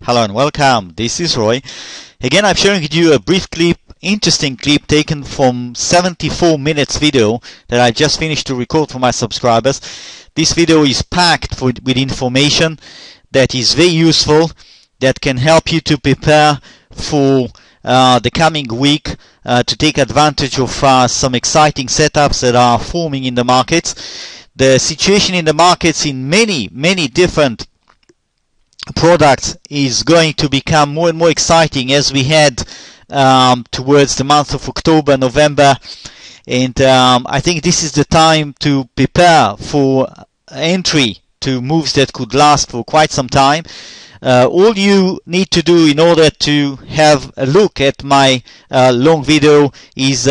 Hello and welcome. This is Roy. Again, I'm sharing with you a brief clip, interesting clip taken from 74 minutes video that I just finished to record for my subscribers. This video is packed with information that is very useful, that can help you to prepare for the coming week, to take advantage of some exciting setups that are forming in the markets. The situation in the markets in many different products is going to become more and more exciting as we head towards the month of October, November, and I think this is the time to prepare for entry to moves that could last for quite some time. All you need to do in order to have a look at my long video is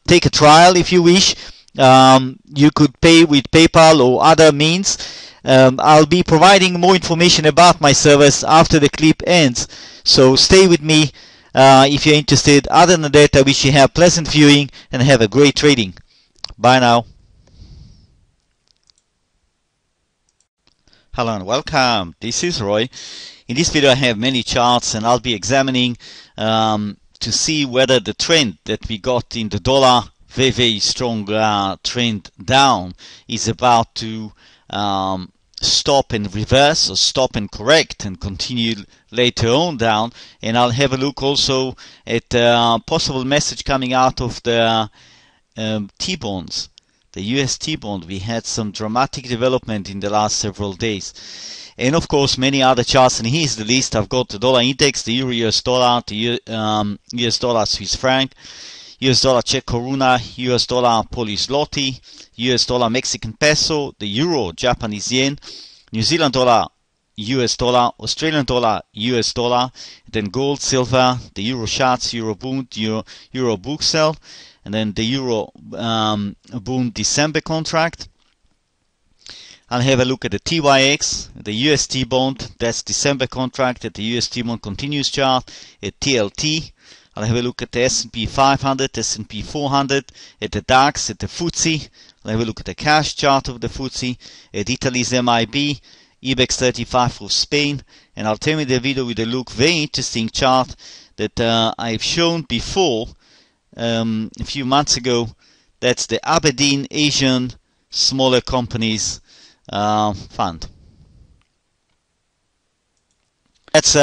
take a trial if you wish. You could pay with PayPal or other means. I'll be providing more information about my service after the clip ends, so stay with me if you're interested. Other than that, I wish you have pleasant viewing and have a great trading. Bye now. Hello and welcome. This is Roy. In this video I have many charts and I'll be examining to see whether the trend that we got in the dollar, very strong trend down, is about to stop and reverse, or stop and correct and continue later on down. And I'll have a look also at possible message coming out of the T-bonds, the US T-bond. We had some dramatic development in the last several days, and of course many other charts. And here's the list. I've got the dollar index, the euro US dollar, the US dollar Swiss franc, US dollar Czech koruna, US dollar Polish zloty, US dollar Mexican peso, the euro Japanese yen, New Zealand dollar US dollar, Australian dollar US dollar, then gold, silver, the euro Schatz, euro Bund, euro Buchsel, and then the euro Bund December contract. I'll have a look at the TYX, the UST bond, that's December contract, at the UST bond continuous chart, at TLT. I'll have a look at the S&P 500, S&P 400, at the DAX, at the FTSE. I'll have a look at the cash chart of the FTSE, at Italy's MIB, IBEX 35 for Spain, and I'll terminate the video with a look, very interesting chart that I've shown before a few months ago. That's the Aberdeen Asian Smaller Companies fund. That's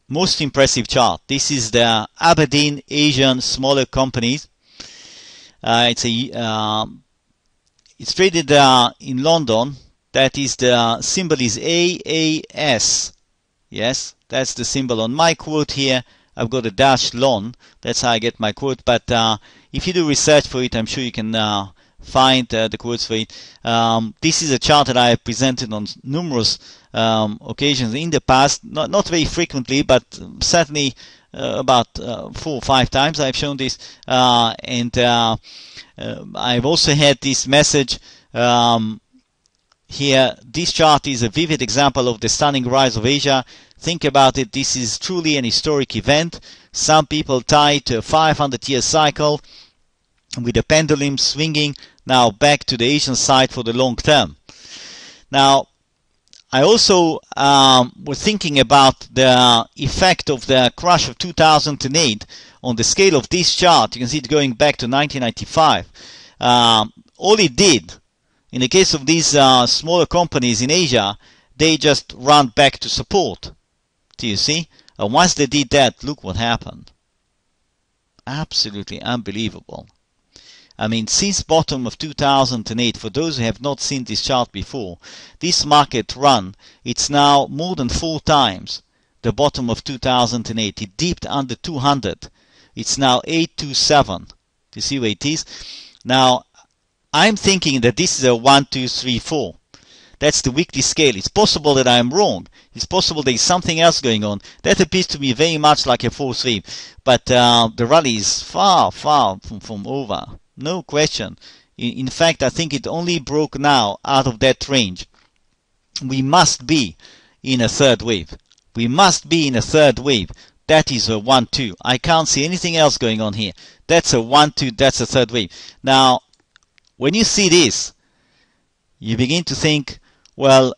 most impressive chart. This is the Aberdeen Asian Smaller Companies. It's traded in London. That is, the symbol is AAS. Yes, that's the symbol. On my quote here, I've got a dash lon. That's how I get my quote. But if you do research for it, I'm sure you can find the quotes for it. This is a chart that I have presented on numerous occasions in the past, not very frequently, but certainly about 4 or 5 times I've shown this, and I've also had this message here. This chart is a vivid example of the stunning rise of Asia. Think about it. This is truly an historic event. Some people tie it to a 500-year cycle, with the pendulum swinging now back to the Asian side for the long term. Now, I also was thinking about the effect of the crash of 2008 on the scale of this chart. You can see it going back to 1995. All it did, in the case of these smaller companies in Asia, they just ran back to support. Do you see? And once they did that, look what happened. Absolutely unbelievable. I mean, since bottom of 2008, for those who have not seen this chart before, this market run, it's now more than 4 times the bottom of 2008. It dipped under 200. It's now 827. Do you see where it is? Now, I'm thinking that this is a 1, 2, 3, 4. That's the weekly scale. It's possible that I'm wrong. It's possible there is something else going on. That appears to me very much like a 4-3. But the rally is far from over. No question. In fact, I think it only broke now out of that range. We must be in a third wave. We must be in a third wave. That is a 1-2. I can't see anything else going on here. That's a 1-2. That's a third wave. Now, when you see this, you begin to think, well,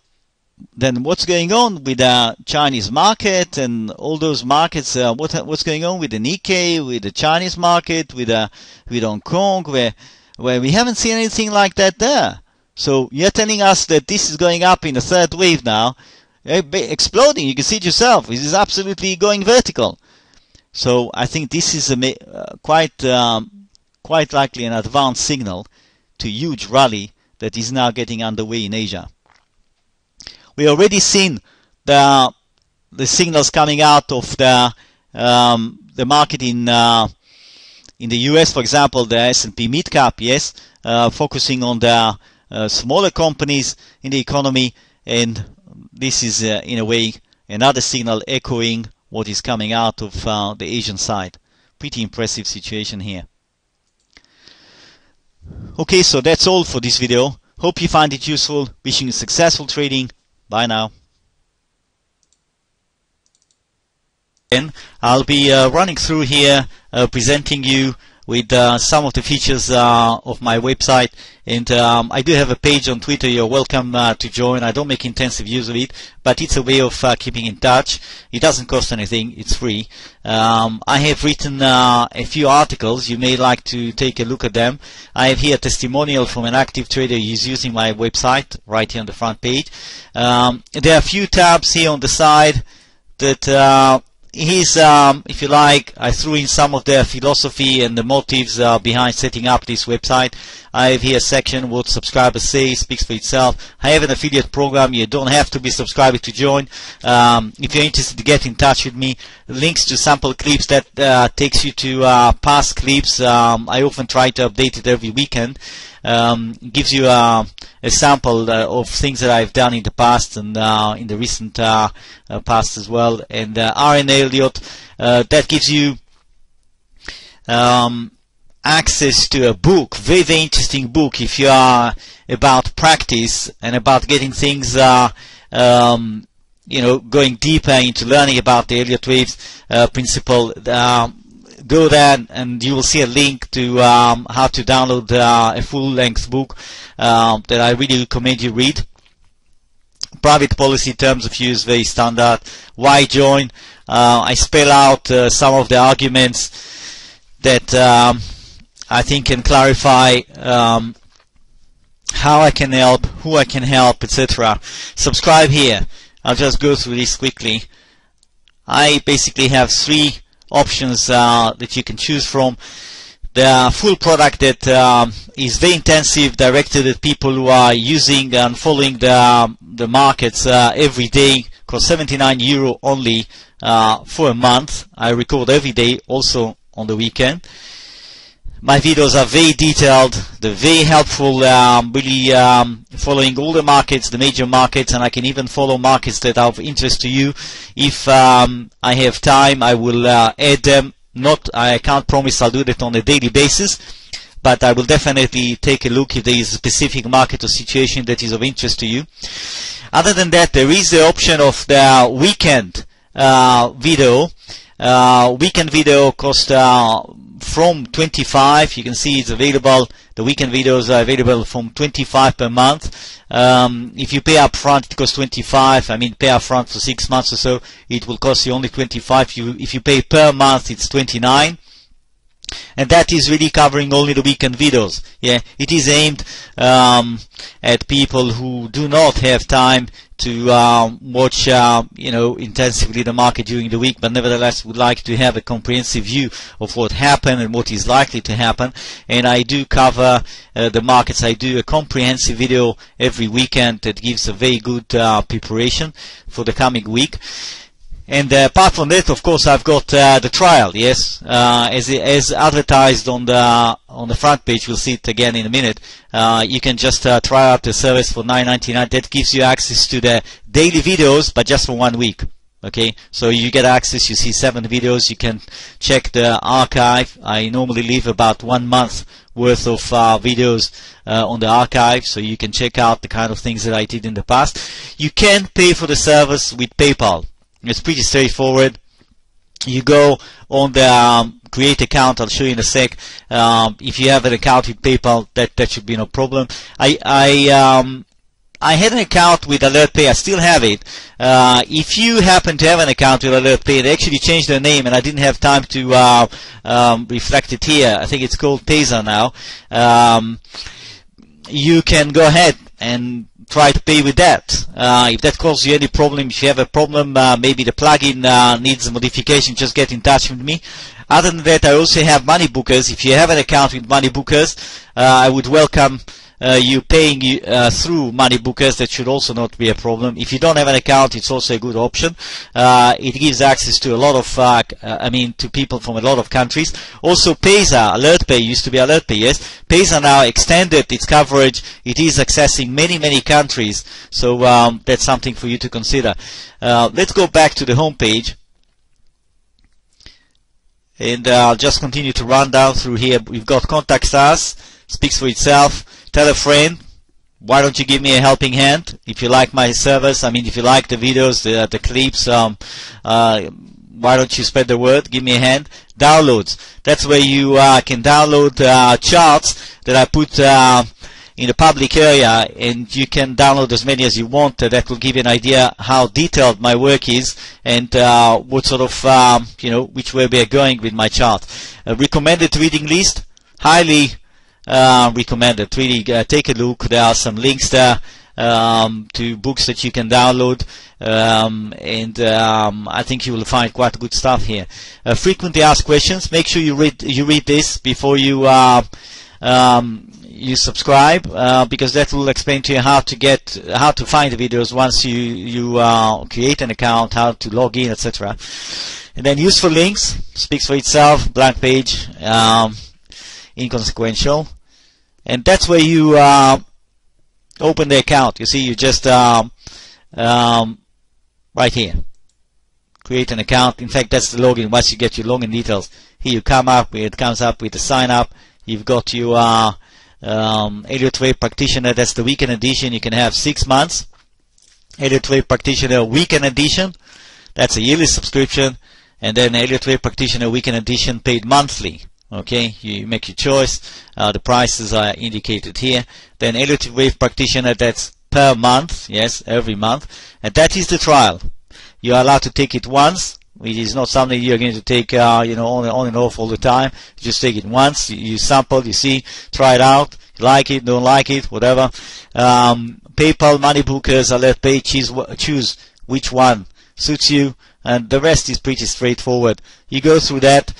then what's going on with the Chinese market and all those markets? What's going on with the Nikkei, with the Chinese market, with Hong Kong, where we haven't seen anything like that there. So you're telling us that this is going up in the third wave now, exploding. You can see it yourself. It is absolutely going vertical. So I think this is quite likely an advanced signal to a huge rally that is now getting underway in Asia. We already seen the signals coming out of the market in the US, for example, the S&P mid-cap, yes, focusing on the smaller companies in the economy, and this is in a way another signal echoing what is coming out of the Asian side. Pretty impressive situation here. Okay, so that's all for this video. Hope you find it useful. Wishing you successful trading. Bye now. And I'll be running through here, presenting you with some of the features of my website, and I do have a page on Twitter. You're welcome to join. I don't make intensive use of it, but it's a way of keeping in touch. It doesn't cost anything. It's free. I have written a few articles. You may like to take a look at them. I have here a testimonial from an active trader who's using my website right here on the front page. There are a few tabs here on the side that if you like, I threw in some of their philosophy and the motives behind setting up this website. I have here a section what subscribers say, speaks for itself. I have an affiliate program. You don't have to be subscribed to join. If you're interested to get in touch with me, links to sample clips that takes you to past clips. I often try to update it every weekend. Gives you a sample of things that I've done in the past and in the recent past as well. And R.N. Elliott, that gives you access to a book, very, very interesting book if you are about practice and about getting things going deeper into learning about the Elliott waves principle. Go there and you will see a link to how to download a full-length book that I really recommend you read. Private policy terms of use, very standard. Why join? I spell out some of the arguments that I think can clarify how I can help, who I can help, etc. Subscribe here. I'll just go through this quickly. I basically have three options that you can choose from. The full product that is very intensive, directed at people who are using and following the markets every day, costs €79 only for a month. I record every day, also on the weekend. My videos are very detailed, they're very helpful, really following all the markets, the major markets, and I can even follow markets that are of interest to you. If I have time, I will add them. I can't promise I'll do that on a daily basis, but I will definitely take a look if there is a specific market or situation that is of interest to you. Other than that, there is the option of the weekend video. Weekend video costs from 25. You can see it's available. The weekend videos are available from 25 per month. If you pay up front, it costs 25. I mean, pay up front for 6 months or so, it will cost you only 25. If you pay per month, it's 29. And that is really covering only the weekend videos. Yeah, it is aimed at people who do not have time to watch, intensively the market during the week, but nevertheless would like to have a comprehensive view of what happened and what is likely to happen. And I do cover the markets. I do a comprehensive video every weekend that gives a very good preparation for the coming week. And apart from that, of course, I've got the trial. Yes, as advertised on the front page. We'll see it again in a minute. You can just try out the service for $9.99. That gives you access to the daily videos, but just for 1 week. Okay, so you get access. You see 7 videos. You can check the archive. I normally leave about 1 month worth of videos on the archive, so you can check out the kind of things that I did in the past. You can pay for the service with PayPal. It's pretty straightforward. You go on the create account. I'll show you in a sec. If you have an account with PayPal, that should be no problem. I I had an account with AlertPay. I still have it. If you happen to have an account with AlertPay, they actually changed their name, and I didn't have time to reflect it here. I think it's called Payza now. You can go ahead and try to pay with that. If that causes you any problem, if you have a problem, maybe the plugin needs a modification, just get in touch with me. Other than that, I also have Money Bookers. If you have an account with Money Bookers, I would welcome you paying through Money Bookers. That should also not be a problem. If you don't have an account, it's also a good option. It gives access to a lot of, to people from a lot of countries. Also, Payza, AlertPay used to be AlertPay, yes. Payza now extended its coverage. It is accessing many, many countries. So that's something for you to consider. Let's go back to the home page. And I'll just continue to run down through here. We've got Contact Us, speaks for itself. Tell a friend. Why don't you give me a helping hand? If you like my service, if you like the videos, the clips, why don't you spread the word? Give me a hand. Downloads. That's where you can download charts that I put in the public area, and you can download as many as you want. That will give you an idea how detailed my work is and what sort of, which way we are going with my chart. Recommended reading list. Highly recommended. Really take a look. There are some links there to books that you can download, and I think you will find quite good stuff here. Frequently asked questions. Make sure you read this before you subscribe, because that will explain to you how to find the videos once you create an account, how to log in, etc. And then useful links, speaks for itself. Blank page, inconsequential. And that's where you open the account. You see, you just right here, create an account. In fact, that's the login. Once you get your login details, here you come up. It comes up with the sign up. You've got your Elliott Wave Practitioner. That's the weekend edition. You can have 6 months. Elliott Wave Practitioner Weekend Edition. That's a yearly subscription. And then Elliott Wave Practitioner Weekend Edition paid monthly. Okay, you make your choice. The prices are indicated here. Then Elliott Wave Practitioner, that's per month. Yes, every month. And that is the trial. You are allowed to take it once. It is not something you're going to take, on and off all the time. You just take it once. You sample, you see, try it out. You like it, don't like it, whatever. PayPal, Money Bookers, AlertPay, choose which one suits you. And the rest is pretty straightforward. You go through that.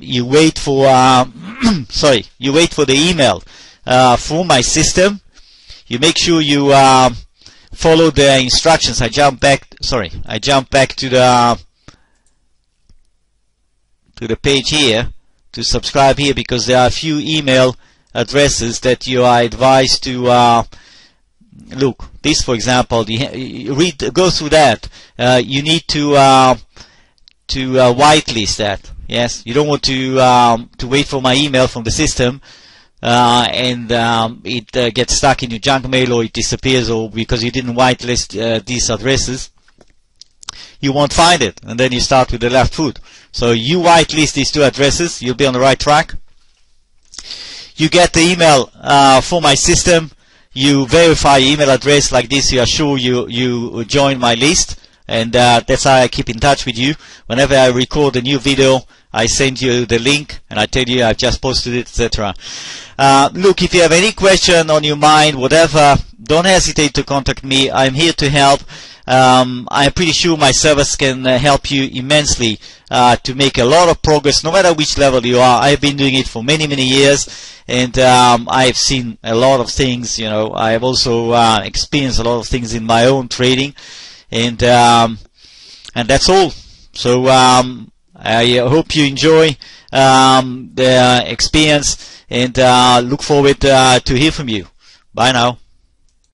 You wait for you wait for the email from my system. You make sure you follow the instructions. I jump back to the page here to subscribe here, because there are a few email addresses that you are advised to look. This, for example, go through that. You need to whitelist that. Yes, you don't want to wait for my email from the system and it gets stuck in your junk mail, or it disappears, or because you didn't whitelist these addresses, you won't find it, and then you start with the left foot. So you whitelist these two addresses, you'll be on the right track. You get the email for my system. You verify your email address like this. You are sure you join my list. And that's how I keep in touch with you. Whenever I record a new video, I send you the link and I tell you I've just posted it, etc. Look, if you have any question on your mind, whatever, don't hesitate to contact me. I'm here to help. I'm pretty sure my service can help you immensely to make a lot of progress, no matter which level you are. I've been doing it for many, many years, and I've seen a lot of things. I have also experienced a lot of things in my own trading. And that's all. So I hope you enjoy the experience, and look forward to hear from you. Bye now.